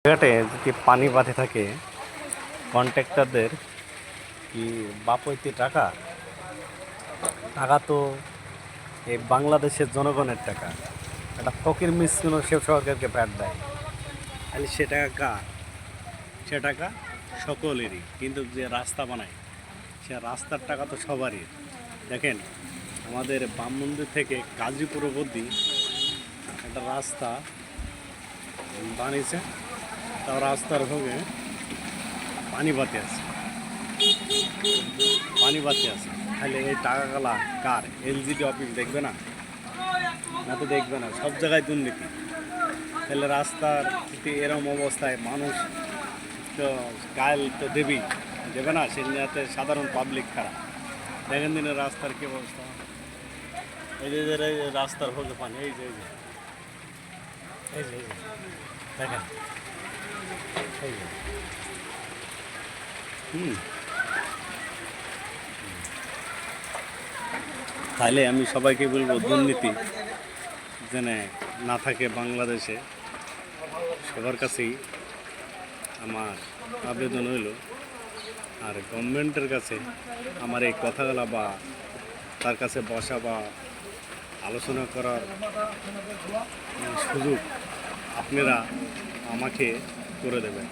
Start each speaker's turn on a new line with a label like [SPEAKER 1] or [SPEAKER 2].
[SPEAKER 1] ঘাটে যদি পানি বাঁধে থাকে কন্ট্রাক্টরদের কি বাপৈতে টাকা টাকা তো এই বাংলাদেশের জনগণের টাকা। একটা ফকির মিসকিনও সে সরকারকে ভ্যাট দেয়, তাহলে সে টাকা কার? সে টাকা সকলেরই, কিন্তু যে রাস্তা বানায় সে রাস্তার টাকা তো সবারই। দেখেন আমাদের বাম মন্দির থেকে গাজীপুর অবধি একটা রাস্তা বানিয়েছে, তাও রাস্তার ভোগে পানি বাতি আছে, পানি বাতি আছে। তাহলে এই টাকাগুলা কার? এলজিডি অফিস দেখবে না? না তো দেখবে না, সব জায়গায় দুর্নীতি। তাহলে রাস্তার যদি এরম অবস্থায় মানুষ তো গায়েল তো দেবেই, দেবে না? সে যাতে সাধারণ পাবলিক খারাপ। দেখেন দিনের রাস্তার কী অবস্থা। এই যে রাস্তার ভোগে পানি, এই যে এই যে দেখেন, এই যে তাহলে আমি সবাইকে বলবো দুর্নীতি যেন না থাকে বাংলাদেশে। সবার কাছেই আমার আবেদন হইল, আর গভর্নমেন্টের কাছে আমার এই কথাগুলা বা তার কাছে বসা বা আলোচনা করার সুযোগ আপনারা আমাকে করে দেবেন।